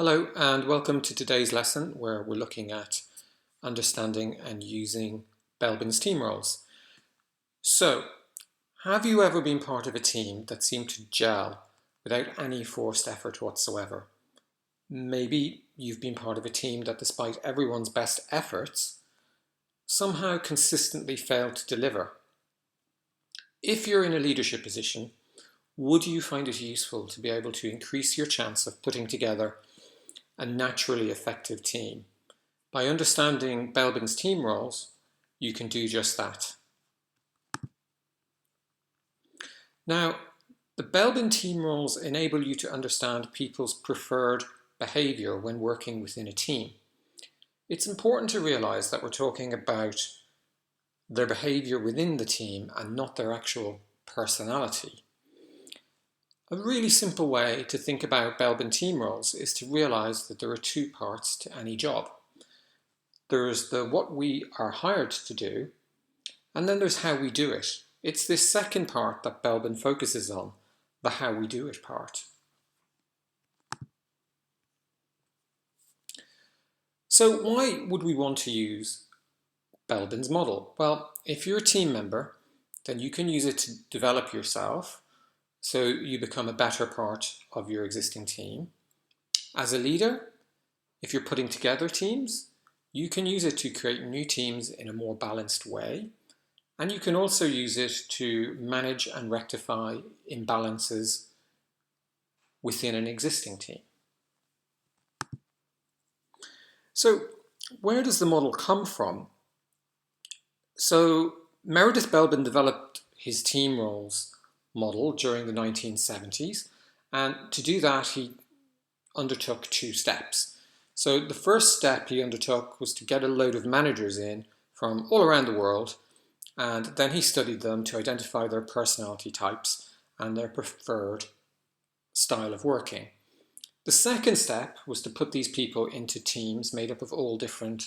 Hello and welcome to today's lesson where we're looking at understanding and using Belbin's team roles. So, have you ever been part of a team that seemed to gel without any forced effort whatsoever? Maybe you've been part of a team that, despite everyone's best efforts, somehow consistently failed to deliver. If you're in a leadership position, would you find it useful to be able to increase your chance of putting together a naturally effective team? By understanding Belbin's team roles, you can do just that. Now, the Belbin team roles enable you to understand people's preferred behavior when working within a team. It's important to realize that we're talking about their behavior within the team and not their actual personality. A really simple way to think about Belbin team roles is to realize that there are two parts to any job. There's the what we are hired to do, and then there's how we do it. It's this second part that Belbin focuses on, the how we do it part. So why would we want to use Belbin's model? Well, if you're a team member, then you can use it to develop yourself, so you become a better part of your existing team. As a leader, if you're putting together teams, you can use it to create new teams in a more balanced way. And you can also use it to manage and rectify imbalances within an existing team. So where does the model come from? So Meredith Belbin developed his team roles model during the 1970s, and to do that he undertook two steps. So the first step he undertook was to get a load of managers in from all around the world, and then he studied them to identify their personality types and their preferred style of working. The second step was to put these people into teams made up of all different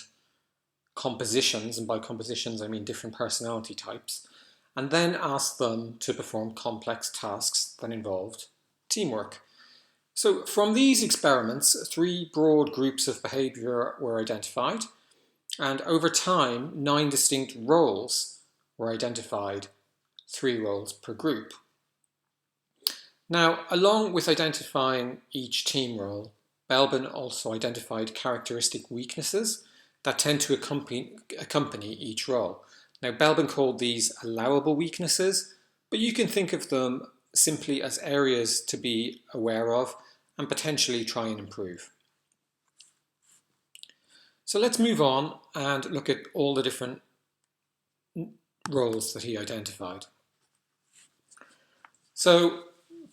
compositions, and by compositions I mean different personality types, and then ask them to perform complex tasks that involved teamwork. So from these experiments, three broad groups of behavior were identified, and over time, 9 distinct roles were identified, 3 roles per group. Now, along with identifying each team role, Belbin also identified characteristic weaknesses that tend to accompany each role. Now, Belbin called these allowable weaknesses, but you can think of them simply as areas to be aware of and potentially try and improve. So let's move on and look at all the different roles that he identified. So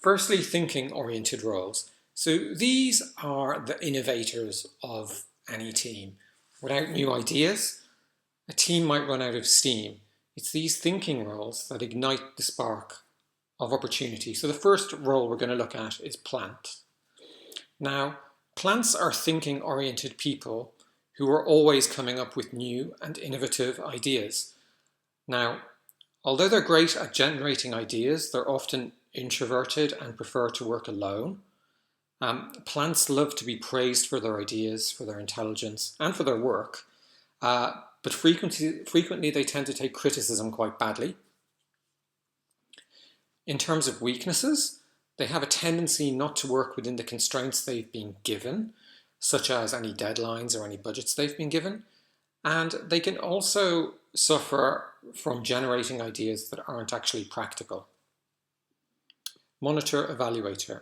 firstly, thinking-oriented roles. So these are the innovators of any team. Without new ideas, a team might run out of steam. It's these thinking roles that ignite the spark of opportunity. So the first role we're going to look at is plant. Now, plants are thinking-oriented people who are always coming up with new and innovative ideas. Now, although they're great at generating ideas, they're often introverted and prefer to work alone. Plants love to be praised for their ideas, for their intelligence, and for their work. But frequently they tend to take criticism quite badly. In terms of weaknesses, they have a tendency not to work within the constraints they've been given, such as any deadlines or any budgets they've been given. And they can also suffer from generating ideas that aren't actually practical. Monitor, evaluator.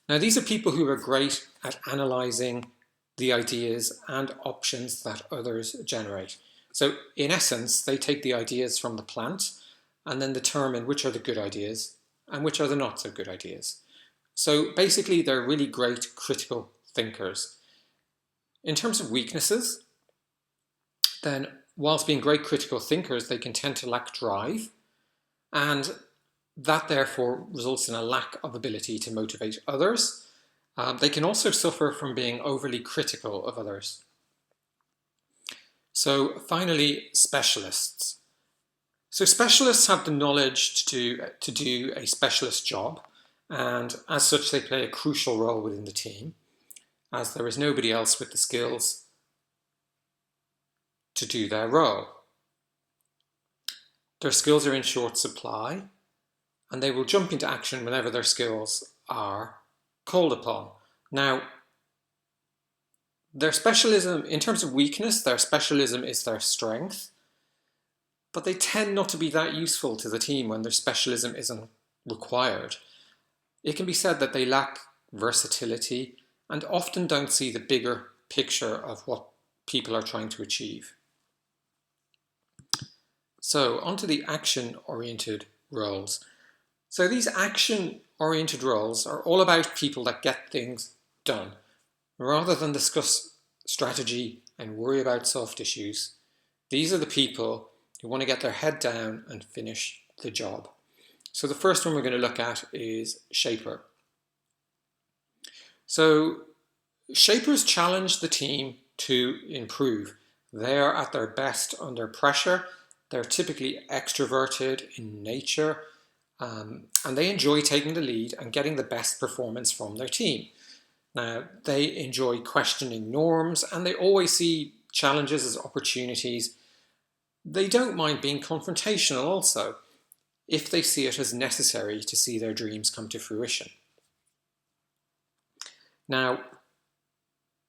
Now, these are people who are great at analysing the ideas and options that others generate. So in essence, they take the ideas from the plant and then determine which are the good ideas and which are the not so good ideas. So basically, they're really great critical thinkers. In terms of weaknesses, then whilst being great critical thinkers, they can tend to lack drive, and that therefore results in a lack of ability to motivate others. They can also suffer from being overly critical of others. So finally, specialists. So specialists have the knowledge to do a specialist job, and as such they play a crucial role within the team. as there is nobody else with the skills to do their role. Their skills are in short supply, and they will jump into action whenever their skills are called upon. Now, their specialism, in terms of weakness, their specialism is their strength, but they tend not to be that useful to the team when their specialism isn't required. It can be said that they lack versatility and often don't see the bigger picture of what people are trying to achieve. So, onto the action-oriented roles. So these action-oriented roles are all about people that get things done. Rather than discuss strategy and worry about soft issues, these are the people who want to get their head down and finish the job. So the first one we're going to look at is shaper. So shapers challenge the team to improve. They are at their best under pressure. They're typically extroverted in nature, and they enjoy taking the lead and getting the best performance from their team. Now, they enjoy questioning norms, and they always see challenges as opportunities. They don't mind being confrontational also, if they see it as necessary to see their dreams come to fruition. Now,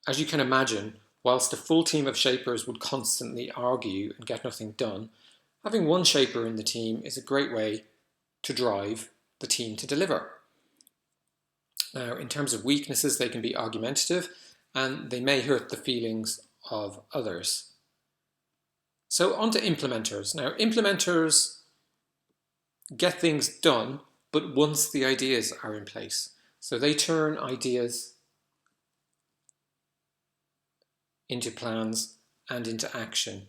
as you can imagine, whilst a full team of shapers would constantly argue and get nothing done, having one shaper in the team is a great way to drive the team to deliver. Now, in terms of weaknesses, they can be argumentative and they may hurt the feelings of others. So on to implementers. Now, implementers get things done, but once the ideas are in place. So they turn ideas into plans and into action.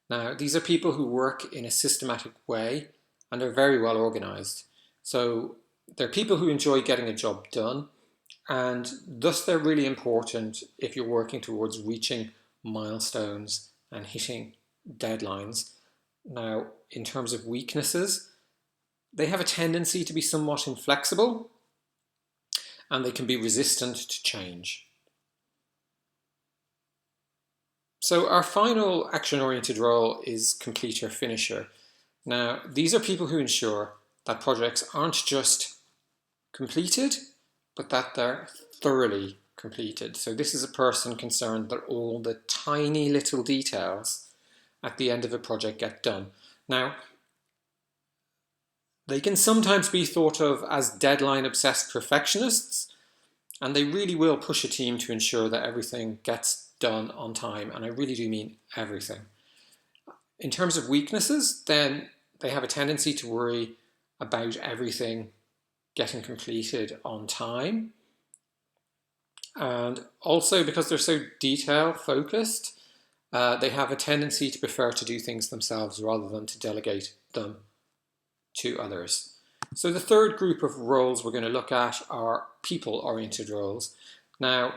Now, these are people who work in a systematic way and are very well organized. So they're people who enjoy getting a job done, and thus they're really important if you're working towards reaching milestones and hitting deadlines. Now, in terms of weaknesses, they have a tendency to be somewhat inflexible, and they can be resistant to change. So our final action-oriented role is completer finisher. Now, these are people who ensure that projects aren't just completed, but that they're thoroughly completed. So this is a person concerned that all the tiny little details at the end of a project get done. Now, they can sometimes be thought of as deadline-obsessed perfectionists, and they really will push a team to ensure that everything gets done on time, and I really do mean everything. In terms of weaknesses, then they have a tendency to worry about everything getting completed on time. And also because they're so detail focused, they have a tendency to prefer to do things themselves rather than to delegate them to others. So the third group of roles we're going to look at are people-oriented roles. Now,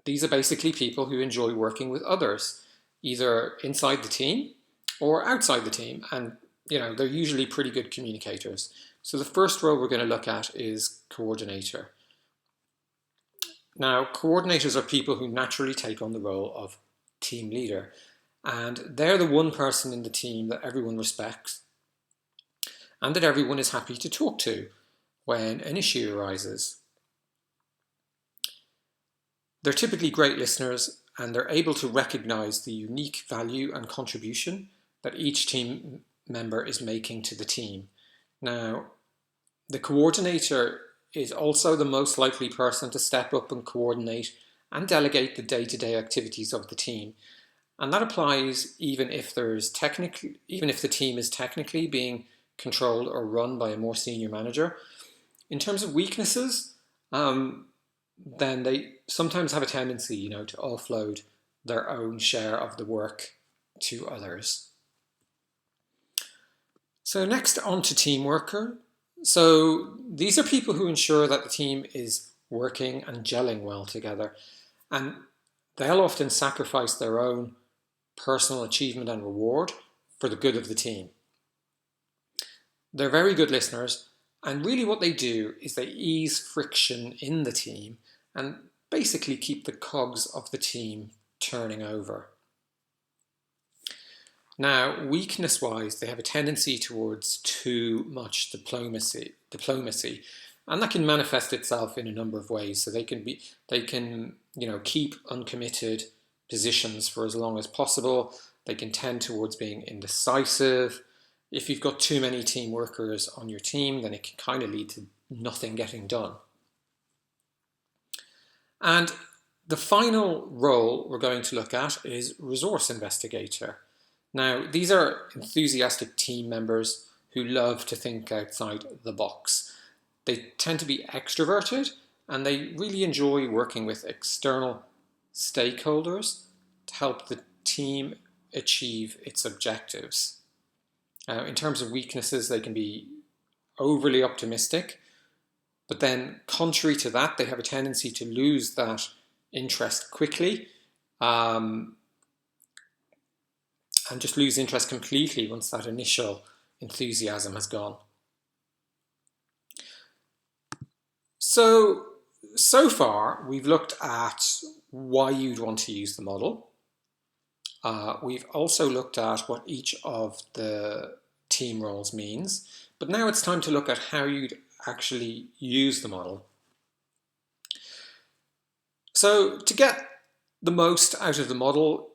these are basically people who enjoy working with others, either inside the team or outside the team. And, they're usually pretty good communicators. So the first role we're going to look at is coordinator. Now, coordinators are people who naturally take on the role of team leader. And they're the one person in the team that everyone respects and that everyone is happy to talk to when an issue arises. They're typically great listeners, and they're able to recognize the unique value and contribution that each team member is making to the team. Now, the coordinator is also the most likely person to step up and coordinate and delegate the day-to-day activities of the team. And that applies even if the team is technically being controlled or run by a more senior manager. In terms of weaknesses, then they sometimes have a tendency, to offload their own share of the work to others. So next, on to team worker. So these are people who ensure that the team is working and gelling well together, and they'll often sacrifice their own personal achievement and reward for the good of the team. They're very good listeners, and really what they do is they ease friction in the team, and basically keep the cogs of the team turning over. Now, weakness-wise, they have a tendency towards too much diplomacy, and that can manifest itself in a number of ways. So they can keep uncommitted positions for as long as possible. They can tend towards being indecisive. If you've got too many team workers on your team, then it can kind of lead to nothing getting done. And the final role we're going to look at is resource investigator. Now, these are enthusiastic team members who love to think outside the box. They tend to be extroverted and they really enjoy working with external stakeholders to help the team achieve its objectives. In terms of weaknesses, they can be overly optimistic, but then contrary to that, they have a tendency to lose that interest quickly and just lose interest completely once that initial enthusiasm has gone. So far, we've looked at why you'd want to use the model. We've also looked at what each of the team roles means, but now it's time to look at how you'd actually use the model. So to get the most out of the model,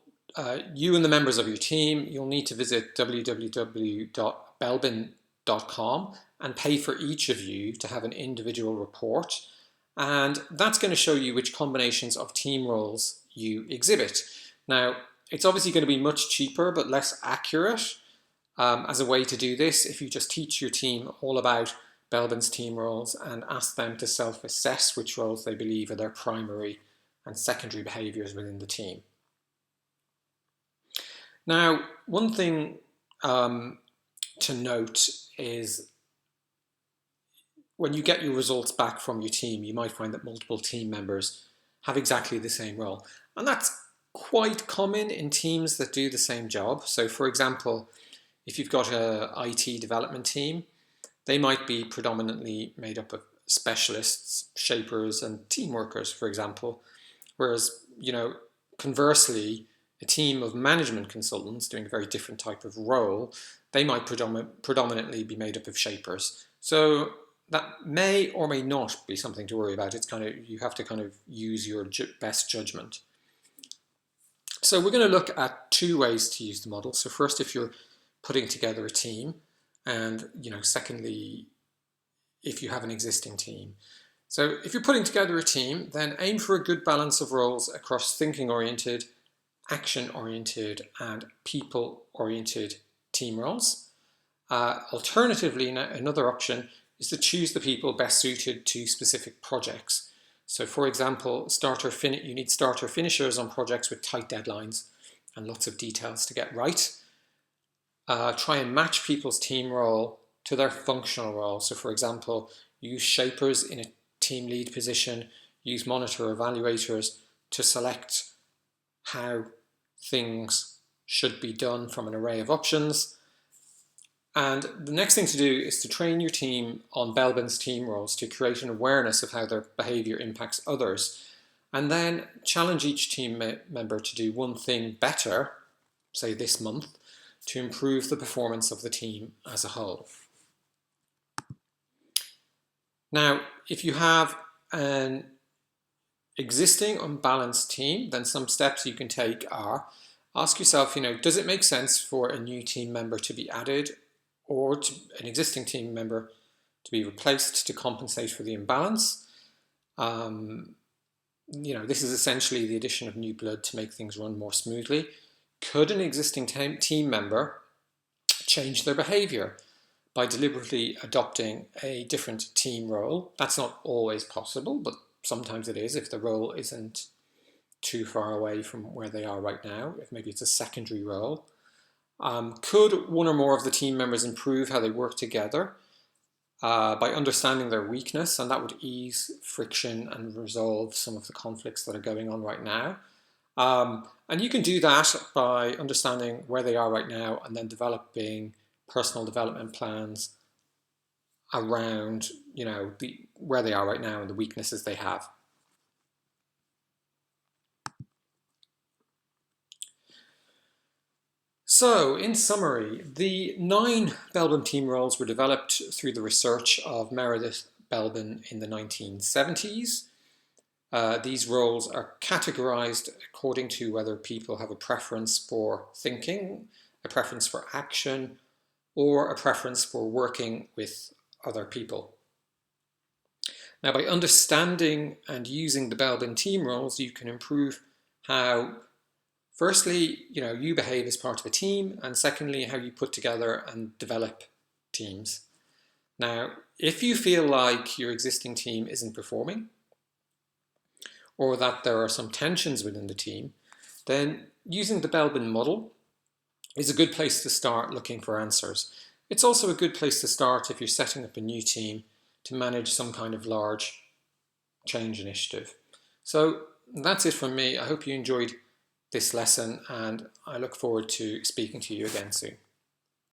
you and the members of your team, you'll need to visit www.belbin.com and pay for each of you to have an individual report. And that's going to show you which combinations of team roles you exhibit. Now, it's obviously going to be much cheaper but less accurate as a way to do this if you just teach your team all about Belbin's team roles and ask them to self-assess which roles they believe are their primary and secondary behaviours within the team. Now, one thing to note is when you get your results back from your team, you might find that multiple team members have exactly the same role. And that's quite common in teams that do the same job. So for example, if you've got an IT development team, they might be predominantly made up of specialists, shapers, and team workers, for example. Whereas, conversely, a team of management consultants doing a very different type of role, they might predominantly be made up of shapers. So that may or may not be something to worry about. It's you have to use your best judgment. So we're going to look at two ways to use the model. So first, if you're putting together a team, and secondly, if you have an existing team. So if you're putting together a team, then aim for a good balance of roles across thinking-oriented, action-oriented, and people-oriented team roles. Alternatively, another option is to choose the people best suited to specific projects. So for example, you need starter finishers on projects with tight deadlines and lots of details to get right. Try and match people's team role to their functional role. So for example, use shapers in a team lead position, use monitor evaluators to select how things should be done from an array of options. And the next thing to do is to train your team on Belbin's team roles to create an awareness of how their behavior impacts others. And then challenge each team member to do one thing better, say this month, to improve the performance of the team as a whole. Now, if you have an existing unbalanced team, then some steps you can take are ask yourself, does it make sense for a new team member to be added or an existing team member to be replaced to compensate for the imbalance? This is essentially the addition of new blood to make things run more smoothly. Could an existing team member change their behavior by deliberately adopting a different team role? That's not always possible, but sometimes it is if the role isn't too far away from where they are right now, if maybe it's a secondary role. Could one or more of the team members improve how they work together by understanding their weakness, and that would ease friction and resolve some of the conflicts that are going on right now. And you can do that by understanding where they are right now and then developing personal development plans around, where they are right now and the weaknesses they have. So, in summary, the 9 Belbin team roles were developed through the research of Meredith Belbin in the 1970s. These roles are categorized according to whether people have a preference for thinking, a preference for action, or a preference for working with other people. Now, by understanding and using the Belbin team roles, you can improve how, firstly, you behave as part of a team, and secondly, how you put together and develop teams. Now, if you feel like your existing team isn't performing, or that there are some tensions within the team, then using the Belbin model is a good place to start looking for answers. It's also a good place to start if you're setting up a new team to manage some kind of large change initiative. So that's it from me. I hope you enjoyed this lesson, and I look forward to speaking to you again soon.